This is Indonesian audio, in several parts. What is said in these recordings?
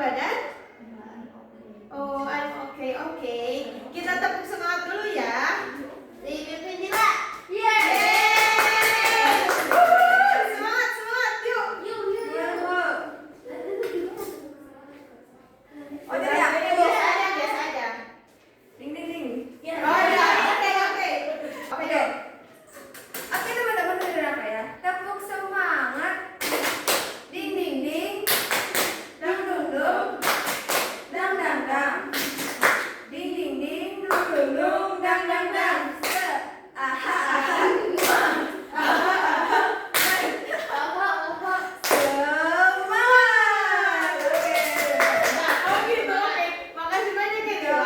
badan? Oh, I'm okay, okay. Kita tepuk semangat dulu ya. Dipimpin juga. Yeay! Semangat, semangat, yuk. Oh, jadi biasa aja. Ding ding ding. Oh iya, oke. Oke deh. Oke teman-teman, dengerin apa ya? Tepuk semangat. Ding ding ding. Dang dung dung. Dang dang dang. Ding ding ding. Dung dung dung. Dang dang dang. Aha aha. Semangat. Oke. Oh gitu, oke. Makasih banyak ya, Dila.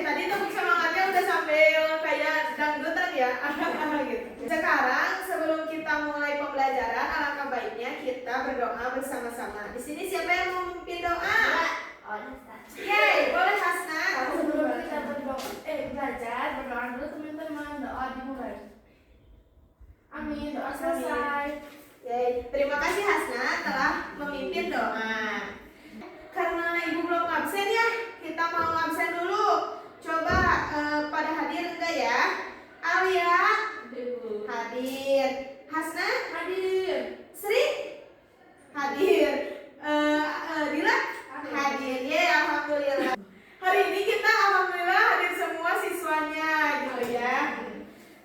Tadi tepuk semangatnya udah sambil kayak dangdutan ya. Gitu. Sekarang sebelum kita mulai pembelajaran, alangkah baiknya kita berdoa bersama-sama. Di sini siapa yang mau memimpin doa? Yeay, boleh Hasna. Sebelum kita belajar, berdoa dulu teman-teman. Doa dimulai. Amin. Doa selesai. Yeay, terima kasih Hasna telah memimpin doa. Karena ibu belum absen ya, kita mau absen dulu. Coba pada hadir enggak ya? Alia hadir, Hasna Hadir. Sri hadir, Dila hadir. Yeay, alhamdulillah. Hari ini kita alhamdulillah hadir semua siswanya gitu ya.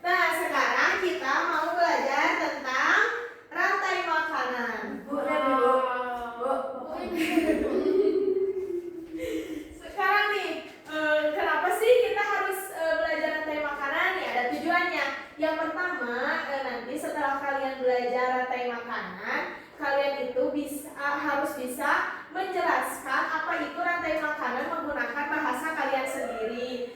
Nah, sekarang kita mau belajar tentang rantai makanan. Sekarang nih, kenapa sih kita harus belajar rantai makanan? Nih ada tujuannya. Yang pertama, nanti setelah kalian belajar rantai makanan, kalian itu harus bisa menjelaskan apa itu rantai makanan menggunakan bahasa kalian sendiri.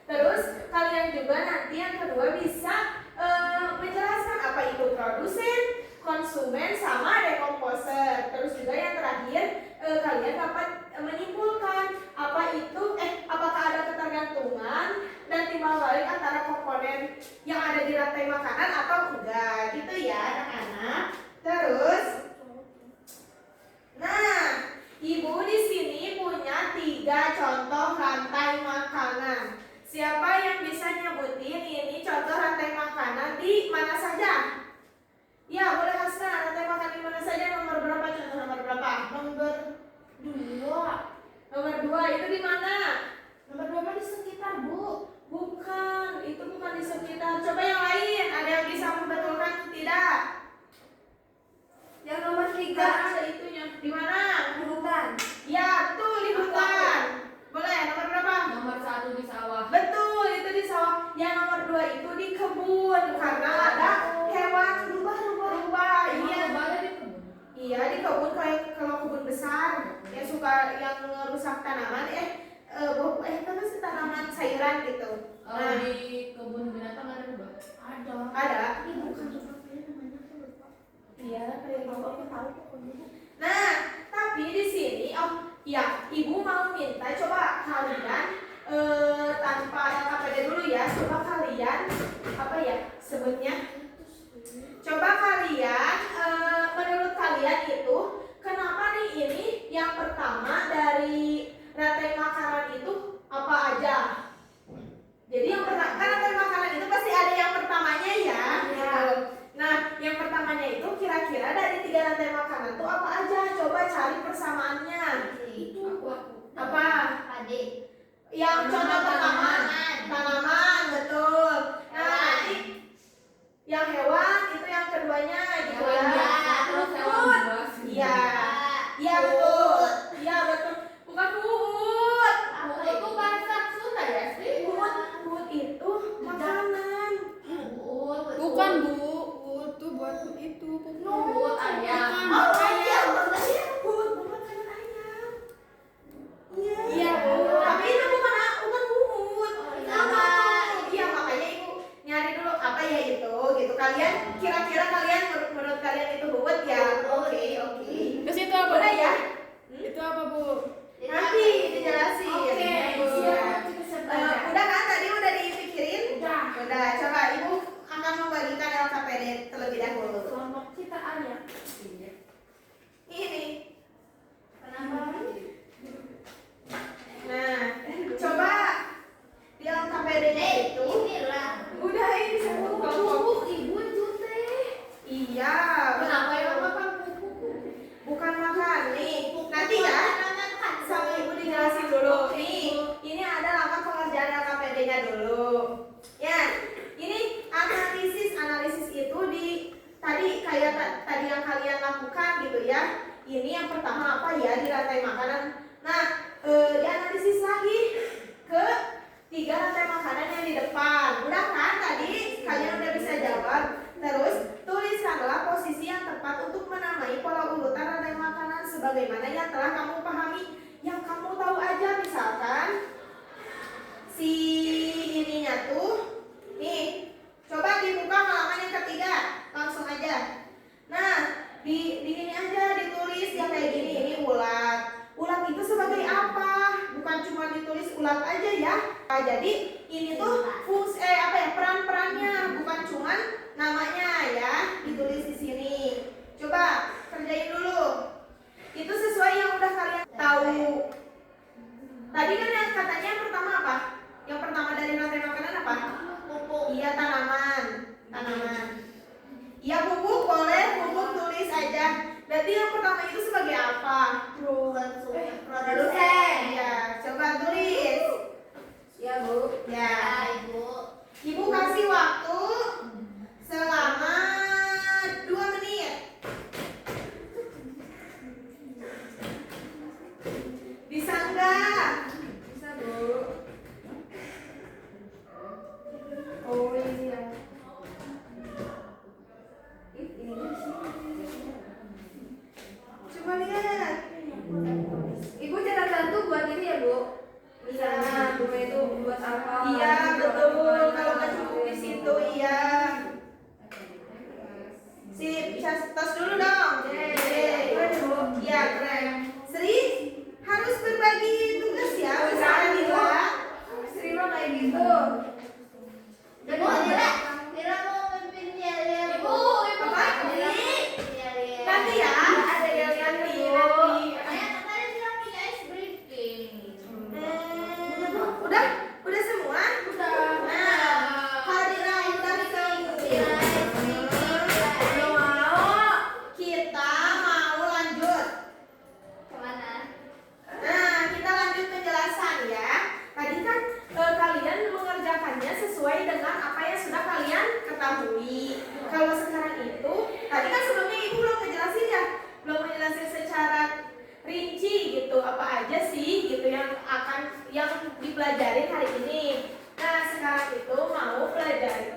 Terus kalian juga nanti yang kedua bisa menjelaskan apa itu produsen, konsumen, sama dekomposer. Terus juga yang terakhir kalian dapat menyimpulkan apa itu apakah ada ketergantungan dan timbal balik antara komponen yang ada di rantai makanan atau enggak gitu ya anak-anak. Terus nah, ibu di sini punya 3 contoh rantai makanan. Siapa yang bisa nyebutin ini contoh rantai makanan di mana saja? Ya, boleh Hasna, rantai makanan di mana saja? Nomor berapa? Contoh nomor berapa? Nomor 2. Nomor 2 itu di mana? Nomor 2 mah di sekitar, Bu. Bukan, itu bukan di sekitar. Coba yang lain, ada yang bisa membetulkan atau tidak? Yang nomor 3 Ada itunya. Di mana? di hutan. Ya, betul di hutan. Boleh, nomor berapa? Nomor 1 di sawah. Betul, itu di sawah. Yang nomor 2 itu di kebun karena ada hewan rubah-rubah. Iya. Ada di kebun. Iya, di kebun kayak kalau kebun besar yang suka yang merusak tanaman apa sih tanaman sayuran gitu. Kalau di kebun binatang ada rubah? Ada. Ini bukan rubahnya, namanya aku lupa. Iya, kayak gitu aku tahu pokoknya. Nah, tapi di sini ibu mau minta coba kalian tanpa LKPD dulu ya, coba kalian apa ya sebutnya? Coba kalian menurut kalian itu kenapa nih ini yang pertama dari rantai makanan itu apa aja? Jadi yang pertama kan rantai makanan itu pasti ada yang pertamanya ya. Gitu. Nah, yang pertamanya itu kira-kira dari 3 rantai makanan itu apa aja? Coba cari persamaannya. Aku. Apa? Adik. Yang contoh pertama tanaman, betul. Nah, nanti yang hewan itu yang keduanya gitu ya. Rumput. Iya. Iya betul. Iya betul. Bukan rumput. Itu bahasa Sunda ya sih? Rumput itu makanan. Bukan, Bu. Itu buat itu Rumput ayam. Oh, ayam. Rumput makanan ayam. Iya. Tapi itu bukan rumput. Apa? Iya, makanya Ibu nyari dulu apa ya itu gitu. Kalian kira-kira kalian menurut kalian itu rumput ya? Oke. Terus itu apa? Udah ya? Itu apa, Bu? Nanti dijelasin. Oke, Ya. siap. Udah kan tadi udah dipikirin? Udah. Udah, coba Ibu akan membagikan LKPD terlebih dahulu. Kelompok kita ayam. Iya. Kenapa yang makan kuku? Bukan makan nih. Nanti ya. Sama ibu dijelasin dulu. Nih, ini ada langkah pengerjaan LKPD-nya dulu. Ya, ini analisis itu di tadi kayak tadi yang kalian lakukan gitu ya. Ini yang pertama apa ya di rantai makanan. Nah, dianalisis lagi ke 3 rantai makanan yang di depan. Udah kan tadi kalian udah bisa jawab. Terus tuliskanlah posisi yang tepat untuk menamai pola urutan rantai makanan sebagaimana yang telah kamu pahami. Yang kamu tahu aja, misalkan si ininya tuh nih, coba dibuka halaman yang ketiga, langsung aja. Nah, di ini aja ditulis yang kayak gini, ini ulat. Ulat itu sebagai apa? Bukan cuma ditulis ulat aja ya. Nah, jadi ini tuh fungsi peran-perannya, bukan cuma namanya ya, ditulis di sini. Coba kerjain dulu. Itu sesuai yang udah kalian tahu. Tadi kan yang katanya yang pertama apa? Yang pertama dari rantai makanan apa? Pupuk. Iya, tanaman. Iya, pupuk boleh, pupuk tulis aja. Berarti yang pertama itu sebagai apa? Produsen. Iya, coba tulis. Ya, Bu. Ya. Ibu. Ibu kasih waktu selama 2 menit. Bisa enggak? Bisa, Bu. Oh, ini ya. Ini di sini. Coba lihat. Ibu jangan bantu buat ini ya, Bu. Misalnya bunga itu buat apa? Iya, buat betul. apa, Kalau nggak cukup di situ, iya. Sip, bisa tos dulu dong. Yeay. Keren, Bu. Iya, keren. Sri harus berbagi tugas ya. Oh, Misalnya jangan, Lila. Sri lo kayak gitu. Ibu, Lila mau mimpin yel-yel. Ibu. Apa? Yel-yel. Nanti ya. Ada yang nanti. Katanya Lila punya ice breaking. Udah semua? Udah. Nah, hadirin udah semua. Belum mau. Kita mau lanjut. Kemana? Nah, kita lanjut penjelasan ya. Tadi kan kalian mengerjakannya sesuai dengan apa yang sudah kalian ketahui. Kalau sekarang itu, tadi kan sebelumnya ibu belum ngejelasin ya, belum ngejelasin secara rinci gitu apa aja sih gitu yang dipelajari hari ini. Nah, sekarang itu mau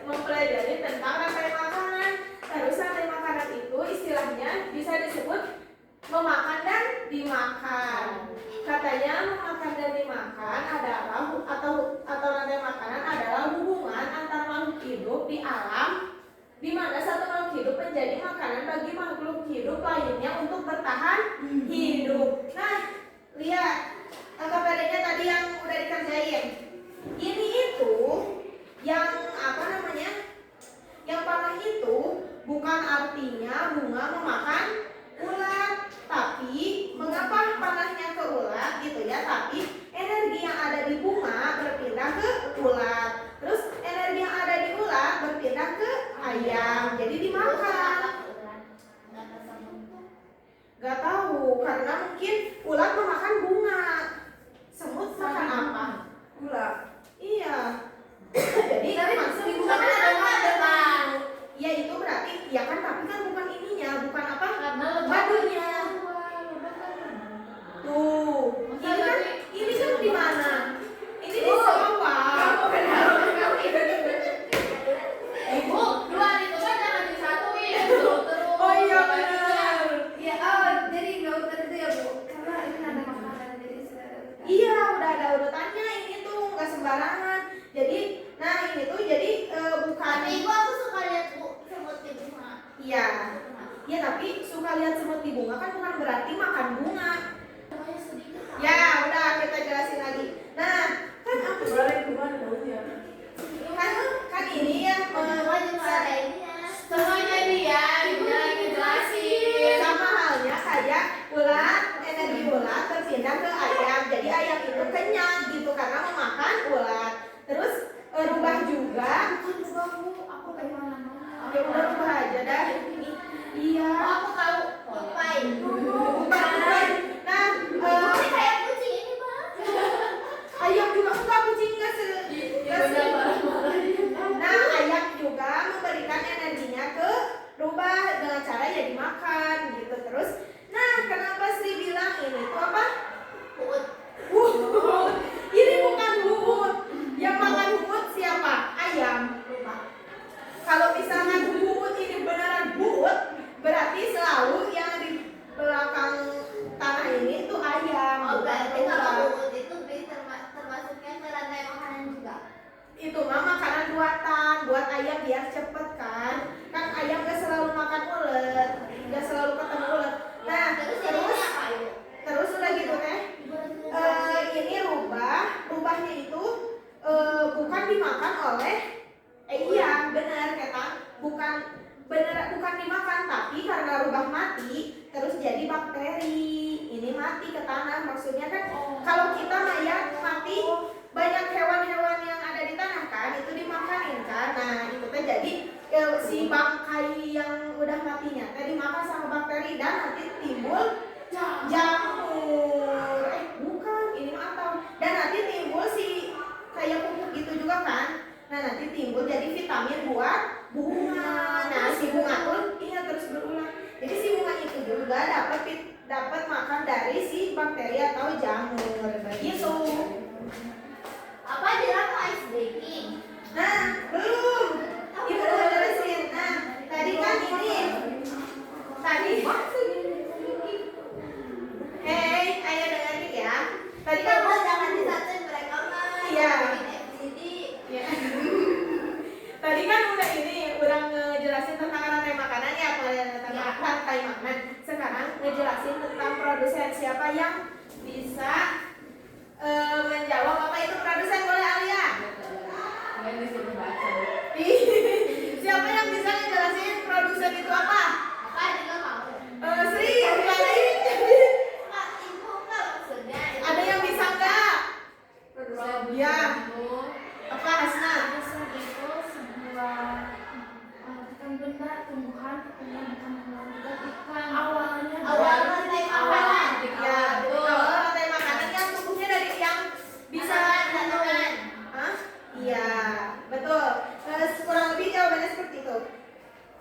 mempelajari tentang rantai makanan. Terus rantai makanan itu istilahnya bisa disebut memakan dan dimakan. Katanya memakan dan dimakan adalah atau rantai makanan adalah hubungan antar makhluk hidup di alam di mana satu makhluk hidup menjadi makanan bagi makhluk hidup lainnya untuk bertahan hidup. Nah, lihat LKPD-nya tadi yang udah dikerjain. Ini itu yang yang panah itu bukan artinya bunga memakan ulat, tapi mengapa panahnya ke ulat gitu ya, tapi energi yang ada di bunga berpindah ke ulat, terus energi yang ada di ulat berpindah ke ayam, jadi dimakan. Gak tahu, karena mungkin ulat memakan bunga, semut makan apa? Ular. Iya. Jadi Tapi maksud di bukan bunga ada kan ada makan. Ya itu berarti ya kan, tapi kan bukan ininya, bukan apa? Madunya. Tuh. Ini kan di mana? Ini di sawah. Ibu, dua itu kan jangan disatuin. Terus. Oh iya benar. Ya, jadi nggak urutan itu ya, Bu. Karena ini ada makanan jadi sudah. Iya, udah ada urutannya, ini tuh nggak sembarangan. Jadi, nah ini tuh jadi bukan. Tapi ibu aku suka lihat semut di bunga. Iya. Ya tapi suka lihat semut di bunga kan bukan berarti makan bunga. Ya, udah kita jelasin lagi. Nah, kan aku kan ini ya Semuanya dia, ibu lagi jelasin. sama halnya kayak ulat, energi ulat berpindah ke ayam. Jadi ayam itu kenyang gitu karena memakan ulat. Terus rubah juga. Aku kayak mana? Ya udah rubah aja dah. Ini jadi bakteri. Ini mati ke tanah. Maksudnya kan kalau kita mayat mati, banyak hewan-hewan yang ada di tanah kan itu dimakanin kan. Nah itu teh jadi si bangkai yang udah matinya tadi dimakan sama bakteri dan nanti timbul jamur. Bukan, ini mah atau. Dan nanti timbul si kayak pupuk gitu juga kan. Nah nanti timbul jadi vitamin buat bunga. Nah si bunga pun iya terus berulang. Jadi si bunga itu juga dapat makan dari si bakteri atau jamur begitu. Apa jelas ice breaking? Nah belum, ibu udah jelasin. Nah tadi kan ini tadi ayo dengerin ya. Tadi kan Kamu jangan disatain mereka mah. Iya. FGD. ya. Tadi kan udah ngejelasin tentang rantai makanan ya, tentang rantai makanan. Sekarang ngejelasin tentang produsen, siapa yang bisa menjawab apa itu produsen, boleh Alia? Siapa yang bisa ngejelasin produsen itu apa? Apa juga kamu? Sri, tadi Kak, ibu nggak maksudnya? ada yang bisa nggak? Ya, apa Hasna? Produsen itu sebuah bukan benda, tumbuhan, bukan ikan. Awalnya Awalnya makanan. Ya, betul. Rantai makanan yang tumbuhnya dari yang bisa Makanan. Hah? Iya, betul. Kurang lebih jawabannya seperti itu.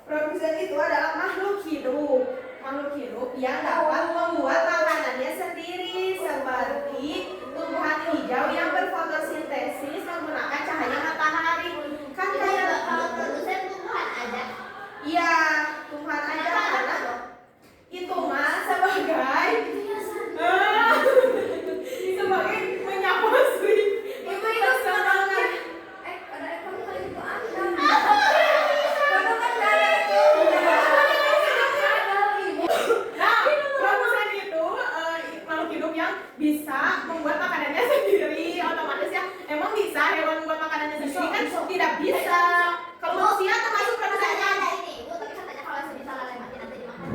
Produsen itu adalah makhluk hidup yang dapat membuat makanannya sendiri, seperti tumbuhan hijau yang berfotosintesis menggunakan cahaya matahari. Kan kayak Kalau produsen tumbuhan ada. iya, tumbuhan aja karena itu mah sebagai menyapa Sri. Ibu itu Semangat. ada ekor kali itu ada. Kamu kan ada itu. Nah, produsen itu makhluk hidup yang bisa membuat makanannya sendiri. Otomatis ya, emang bisa hewan membuat makanannya sendiri kan tidak bisa. Kalau manusia termasuk produsennya. Ada ini, ibu, tapi katanya kalau sebisa lalai mati nanti dimakan.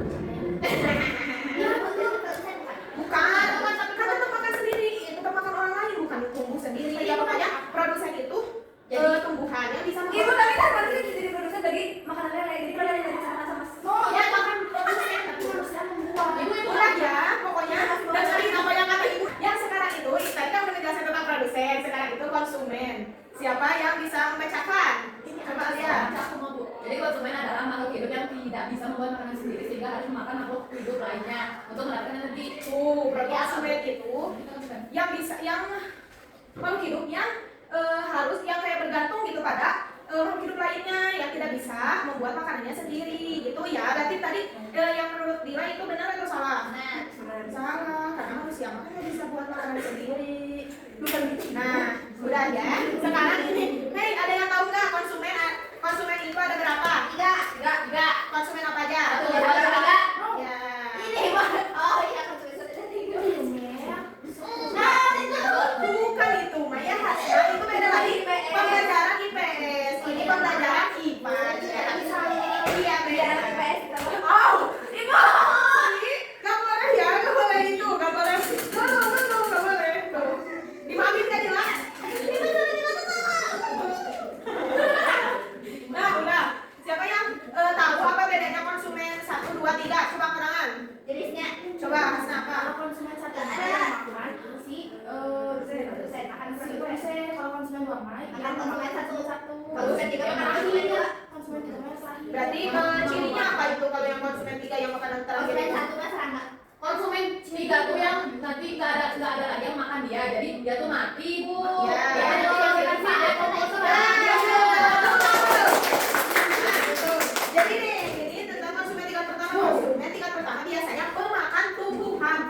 Ya, betul, produsen bukan. Bukan, kan tetap makan sendiri, tetap makan orang lain, bukan tumbuh sendiri. Ya makanya produsen itu tumbuhan yang bisa Ibu tapi kan manusia bisa jadi produsen dari makanan lele. Jadi kalau lele sama-sama. Oh ya, makan produsen, tapi manusia membuat. Ibu udah ya, pokoknya dengerin apa yang kata ibu. Yang sekarang itu, tadi kan udah menjelaskan tentang produsen, sekarang itu konsumen. Siapa yang bisa memecahkan? Coba lihat. Aku mau, Bu. Jadi konsumen adalah makhluk hidup yang tidak bisa membuat makanan sendiri sehingga harus memakan makhluk hidup lainnya untuk mendapatkan energi. Konsumen itu yang bisa, yang makhluk hidup yang harus yang kayak bergantung gitu pada makhluk hidup lainnya yang tidak bisa membuat makanannya sendiri gitu ya. Berarti tadi yang menurut Dila itu benar atau salah? Nah, Salah, karena manusia mah kan nggak bisa buat makanan sendiri. Bukan gitu. Nah, udah ya. Sekarang ini, ada yang tahu nggak konsumen itu ada berapa? Tiga. Konsumen apa aja? Satu, dua, tiga. Ya. Ini mah. Oh iya, konsumen sudah tiga. Nah, itu. Bukan itu, Maya Hasna itu beda lagi. Pembelajaran IPS, ini pembelajaran IPA. Iya, beda. Oh, ibu. Gak boleh ya, gak boleh itu, gak boleh. Betul, gak boleh. Tuh. Dimaafin gak jelas? Nah, udah. Siapa yang tahu apa bedanya konsumen 1, 2, 3? Coba kenalan. Jenisnya. Coba Hasna apa? Kalau konsumen satu makan si Produsen makan si produsen. produsen, kalau konsumen dua makan Makan konsumen satu. satu. Konsumen tiga makan konsumen dua. Konsumen tiga makan satu. Berarti cirinya apa itu kalau yang konsumen 3 yang makanan terakhir? Konsumen satu mas serangga. Konsumen tiga tuh yang nanti nggak ada lagi yang makan dia, jadi dia tuh mati, Bu. Ya. Ya, nanti yang kita sih dia tuh Nah, betul. Jadi tentang konsumen tingkat pertama biasanya pemakan tumbuhan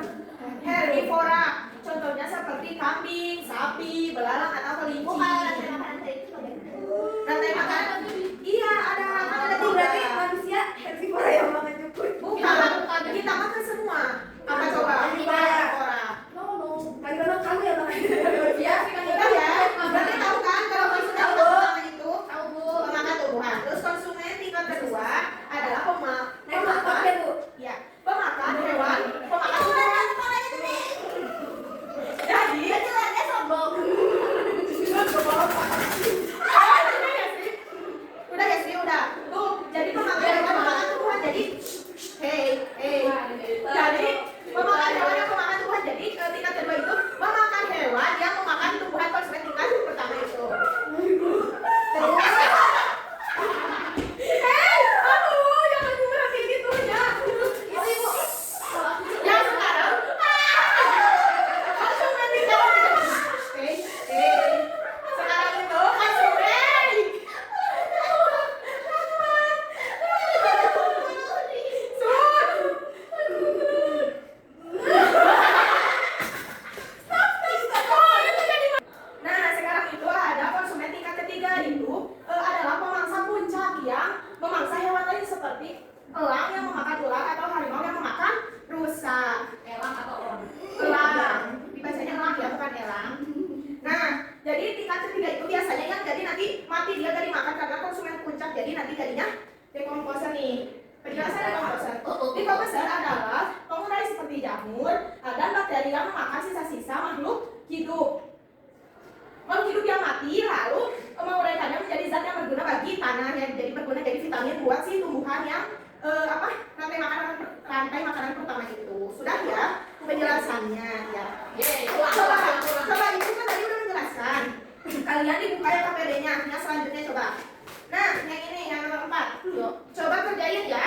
herbivora. Contohnya seperti kambing, sapi, belalang atau kelinci. Bukan rantai makanan tadi itu bagaimana? Rantai makanan. Iya, ada Berarti tiga. manusia herbivora yang makan cukup. Bukan, kita makan semua. Apa coba? Herbivora. No. Bagaimana kamu yang makan? Iya, sih kan Udah ya. Berarti tahu kan kalau konsumen tingkat pertama itu tahu, Bu. pemakan tumbuhan. Terus konsumen tingkat kedua adalah Nah, itu apa ya, Bu? pemakan hewan jamur dan bakteri yang memakan sisa-sisa makhluk hidup. Makhluk hidup yang mati lalu menguraikannya menjadi zat yang berguna bagi tanah, yang jadi berguna jadi vitamin buat si tumbuhan yang rantai makanan pertama itu. Sudah ya penjelasannya ya. Coba ibu kan tadi udah menjelaskan. Kalian dibuka ya KPD-nya. Yang selanjutnya coba. Nah, yang ini yang nomor 4. Coba kerjain ya.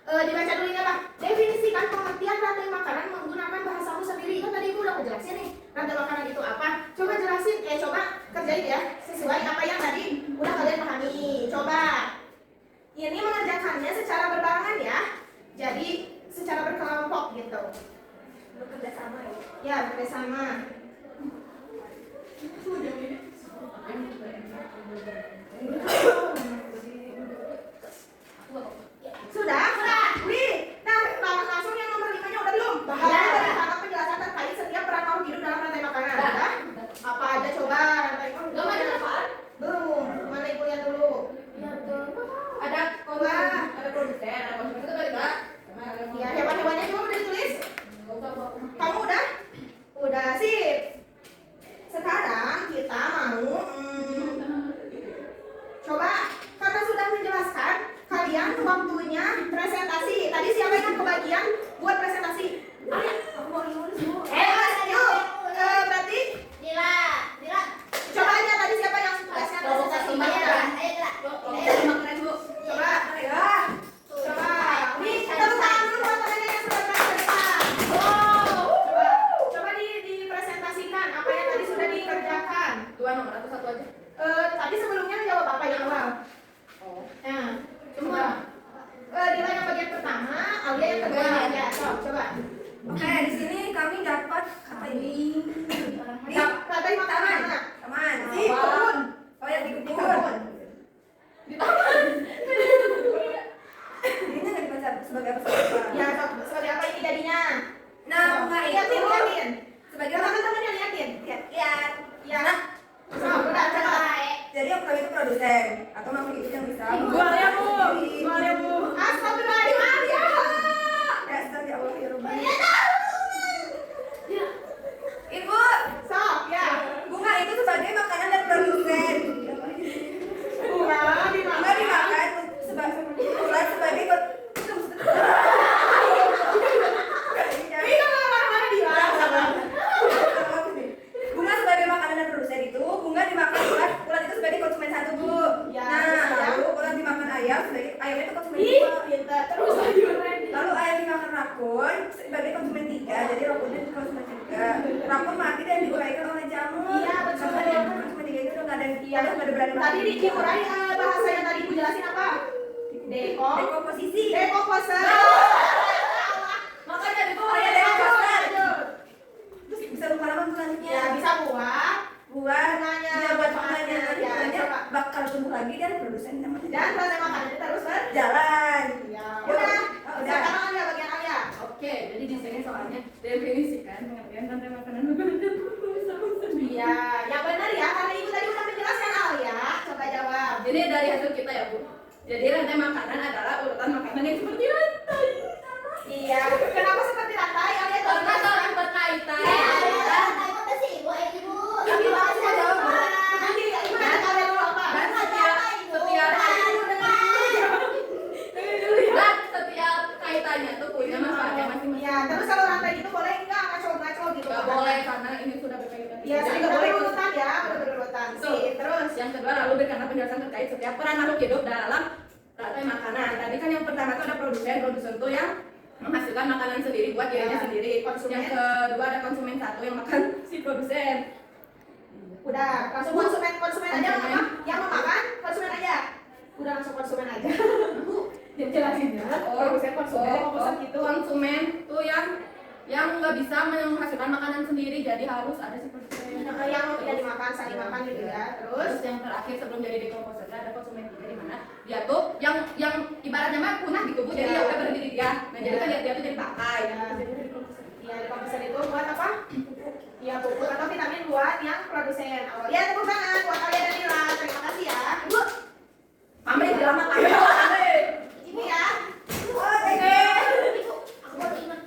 Dibaca dulu ya, Pak. Definisikan pengertian rantai makanan menggunakan bahasamu sendiri. Itu tadi ibu udah ngejelasin nih. Rantai makanan itu apa? Coba jelasin. Coba kerjain ya. Sesuai apa yang tadi udah kalian pahami. Coba. Ini mengerjakannya secara berbarengan ya. Jadi secara berkelompok gitu. Bekerja sama ya. Ya, bekerjasama. Sudah? Wih, nah langsung yang nomor 5-nya udah belum? Bahas penjelasan terkait setiap peran makhluk hidup dalam rantai makanan. Udah? Apa aja coba rantai makhluk? Gak ada apaan? Belum. Mana ibu lihat dulu? Ada konsumen, ada produsen, ada konsumen itu tadi Kak. Ya, hewan-hewannya juga udah ditulis? Kamu udah? Udah, sip. Sekarang kita mau coba, karena sudah menjelaskan, kalian waktunya presentasi. Tadi siapa yang kebagian buat presentasi? Aku mau nulis Bu. Yuk, berarti Dila. coba aja tadi siapa yang tugasnya presentasinya. Coba, coba. Nih, tepuk tangan dulu buat kalian yang sudah berkesan. Coba dipresentasikan apa yang tadi sudah dikerjakan. Dua nomor atau satu aja? Tadi sebelumnya jawab apa yang awal? Nah, coba. Dila yang bagian pertama, Aulia yang kedua. Ya, coba. Oke, di sini kami dapat apa ini? Tadi makanan. Teman. Di kebun. Oh ya di Di kebun. kebun. Ini nggak dibaca sebagai apa? Ya, sebagai apa ini jadinya? Nah, bunga itu Liatin. sebagai Teman-teman yang liatin. lihat. Ya. Udah, coba. Jadi yang pertama itu produsen atau makhluk hidup yang bisa. Jualnya, Bu. Jualnya, Bu. Astagfirullahaladzim. Ya. Dasar ya Allah ya Rabbi. Ibu, Sok, ya. bunga itu sebagai makanan dan produsen. Bunga dimakan. Bunga dimakan sebagai Iya, mana dia? bunga sebagai makanan dan produsen itu bunga dimakan ulat itu sebagai konsumen satu Bu. Ya, Nah, lalu ulat dimakan ayam sebagai ayam itu konsumen Ih, dua. pintar terus lagi keren. Lalu ayam dimakan rakun sebagai konsumen tiga, jadi rakunnya itu konsumen tiga. Rakun mati dan diuraikan oleh jamur. Iya, betul. Maka dia konsumen tiga itu udah nggak ada yang nggak ada berani Tadi diurai bahasa yang tadi ibu jelasin apa? dekomposisi. Dekomposer. Makanya itu Oh ya dekomposer. Terus bisa lupa lama selanjutnya. Ya, bisa buat Bunganya, dia buat bunganya, Ya, bunganya coba. bakal tumbuh lagi dan produsen namanya. Dan rantai makanannya terus Jalan. Ya, Udah. udah. Oh, udah. Sekarang Alia bagian Alia. Oke, jadi di sini soalnya definisikan pengertian rantai makanan makanan dan bersama sendiri. Iya, yang benar ya, karena ibu tadi udah menjelaskan Alia. Coba jawab. Jadi dari hasil kita ya Bu. Jadi rantai makanan adalah urutan makanan yang seperti rantai. Iya, kenapa seperti rantai? Alia tahu Karena kan? saling berkaitan. Tapi bahas mau jawab. Nanti ibu nanya kalian dulu apa? Dan setiap kaitannya tuh punya manfaatnya masing-masing. Iya, terus kalau rantai gitu boleh nggak ngaco-ngaco gitu? Gak boleh karena ini sudah berkaitan. Iya, Jadi sih nggak boleh ikut. berurutan ya, berurutan. Tuh. Sih, terus. Yang kedua lalu berikan penjelasan terkait setiap peran makhluk hidup dalam rantai makanan. Tadi kan yang pertama itu ada produsen. Produsen itu yang menghasilkan makanan sendiri buat dirinya Ya. sendiri. Konsumen. Yang kedua ada konsumen satu yang makan si produsen. Udah, langsung konsumen aja apa? Yang mau makan, konsumen aja. Udah langsung konsumen aja. Jelasin ya. Konsumen gitu. Konsumen tuh yang nggak bisa menghasilkan makanan sendiri, jadi harus ada si produsen. Nah, yang tidak dimakan, saling makan gitu ya. Terus Terus yang terakhir sebelum jadi dekomposer ada konsumen tiga di mana dia tuh yang ibaratnya mah punah gitu Bu, jadi Ya. ya udah berhenti di dia. Nah jadi kan dia tuh jadi pakai. Ya. Ya, dekomposer itu buat apa? Ya, pupuk atau vitamin buat yang produsen. Oh, ya tepuk tangan buat kalian dan Nila. Terima kasih ya. Ibu, Mami lama kami. ini ya. Oh, Oke. Aku baru ingat.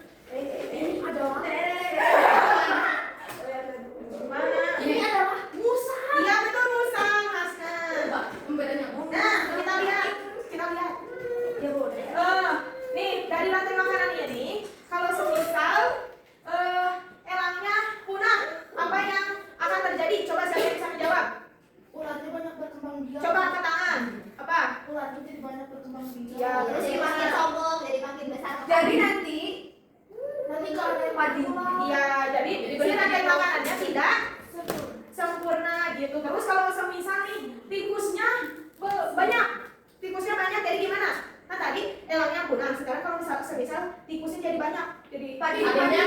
elangnya punah. Sekarang kalau semisal tikusnya jadi banyak, jadi Padinya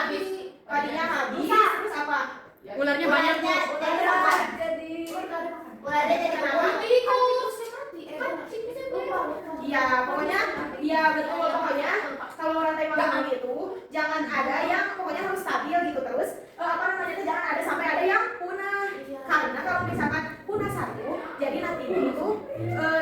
habis. padinya habis, terus apa? Ularnya banyak bu. Jadi Ularnya jadi Kenapa? Tikus. Iya, pokoknya iya betul, pokoknya kalau rantai makanan itu jangan ada yang pokoknya harus stabil gitu terus apa namanya itu jangan ada sampai ada yang punah. Karena kalau misalkan punah satu, jadi nantinya itu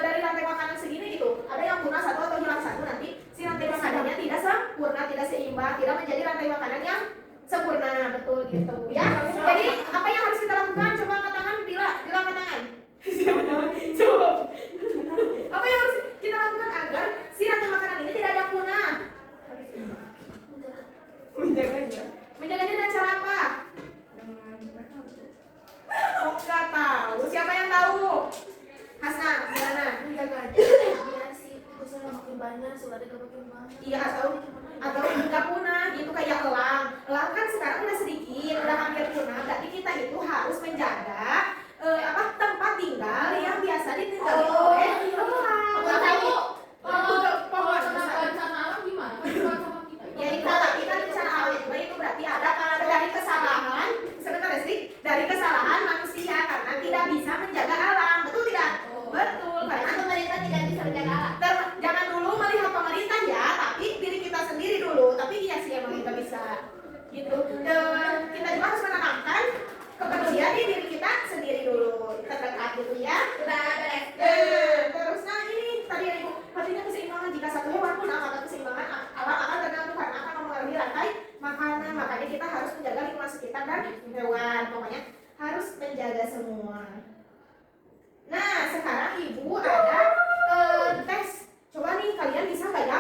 dari rantai makanan segini gitu ada yang punah satu atau hilang satu, nanti si rantai makanannya tidak sempurna, tidak seimbang, tidak menjadi rantai makanan yang sempurna, betul gitu ya. Jadi apa yang harus kita lakukan? Coba angkat tangan, bilang angkat tangan. Coba. Apa yang harus kita lakukan agar si rantai makanan ini tidak ada punah? Menjaganya. Menjaganya dengan cara apa? Oh, nggak tahu. Siapa yang tahu? Hasna, gimana? menjaganya biar si tikusnya makin banyak, suaranya gak makin banyak. Iya, atau nggak punah gitu kayak elang. Elang kan sekarang udah sedikit, udah hampir punah. Berarti kita itu harus menjaga tempat tinggal yang biasa ditinggali oleh elang. Nggak tahu. Pohon. Bencana alam gimana? Sama kita. Ya itu kita bencana alam itu berarti ada dari kesalahan, sebentar ya sih, dari kesalahan manusia karena tidak bisa menjaga alam, betul tidak? Betul, karena Pemerintah tidak bisa menjaga alam. jangan dulu melihat pemerintah ya, tapi diri kita sendiri dulu. Tapi iya sih emang kita bisa, gitu. Kita juga harus menanamkan kepedulian di diri kita sendiri dulu, terdekat gitu ya. Terus nah ini tadi ya ibu, artinya keseimbangan jika satu hewan punah maka keseimbangan alam akan terganggu karena akan mempengaruhi rantai makanan. Makanya kita harus menjaga lingkungan sekitar dan hewan. Pokoknya harus menjaga semua. Nah sekarang ibu ada tes. Coba nih kalian bisa nggak ya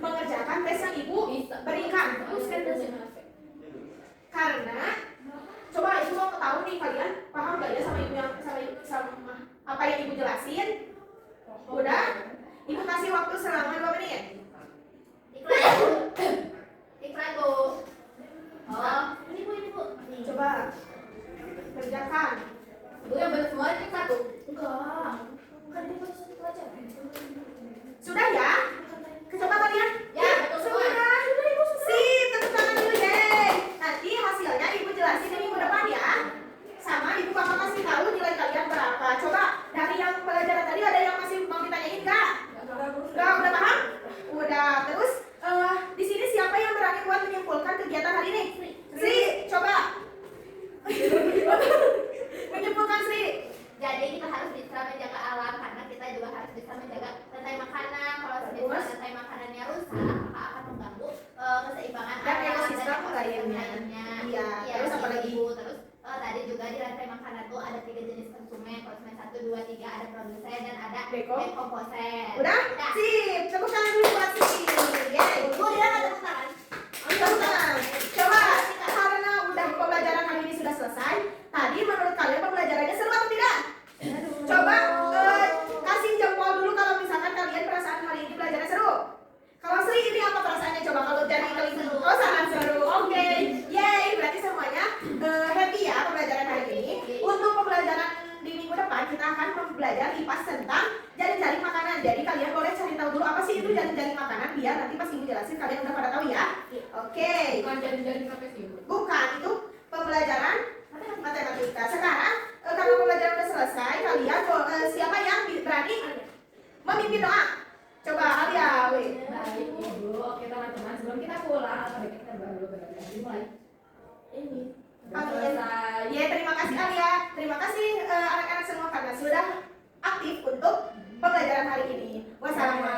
mengerjakan tes yang ibu berikan? Karena coba ibu mau tahu nih kalian paham nggak ya sama ibu yang sama apa yang ibu jelasin? Udah? Ibu kasih waktu selama 2 menit. Iklan bu. Oh, ini bu. Nih. Coba kerjakan. Ibu yang benar semua ini satu. Enggak. Kan ini baru satu pelajaran. Sudah ya? Coba kalian? Ya, betul semua. Sudah. Sip, tepuk tangan dulu deh. Nanti hasilnya ibu jelasin di minggu depan ya. Sama ibu bakal kasih tahu nilai kalian berapa. Coba dari yang pelajaran tadi ada yang masih mau ditanyain nggak? Udah paham? Udah. Terus di sini siapa yang berani buat menyimpulkan kegiatan hari ini? Sri, coba. Menyimpulkan Sri. Jadi kita harus bisa menjaga alam karena kita juga harus bisa menjaga rantai makanan. Kalau misalnya rantai makanannya rusak, maka akan mengganggu keseimbangan Dan alam ekosistem ekosistem lainnya. Iya, terus apa lagi? Terus tadi juga di rantai makanan tuh ada 3 jenis konsumen 1, 2, 3, ada produsen dan ada dekomposer. Udah? Sip. Tepuk tangan dulu buat Sri. Yeay. Bu, dia ada tepuk tangan. Tepuk tangan. Coba karena udah pembelajaran hari ini sudah selesai. Tadi menurut kalian pembelajarannya seru atau tidak? Coba kasih jempol dulu kalau misalkan kalian perasaan hari ini belajarnya seru. Kalau Sri ini apa perasaannya? Coba kalau dari kalian oh sangat seru. Oke. Yeay, berarti semuanya happy ya pembelajaran hari ini. Untuk pembelajaran di minggu depan kita akan belajar IPAS tentang jaring-jaring makanan. Jadi kalian boleh cari tahu dulu apa sih itu jaring-jaring makanan biar nanti pas ibu jelasin kalian udah pada tahu ya. Oke. Bukan jaring-jaring sampai sini. Bukan, itu pembelajaran matematika. Sekarang karena pembelajaran udah selesai, kalian siapa yang berani memimpin doa? Coba Alia, weh. Baik ibu, oke teman-teman sebelum kita pulang atau kita baru mulai. Ini. Selesai. Ya, terima kasih Alia. Terima kasih anak-anak semua karena sudah aktif untuk pembelajaran hari ini. Wassalamualaikum.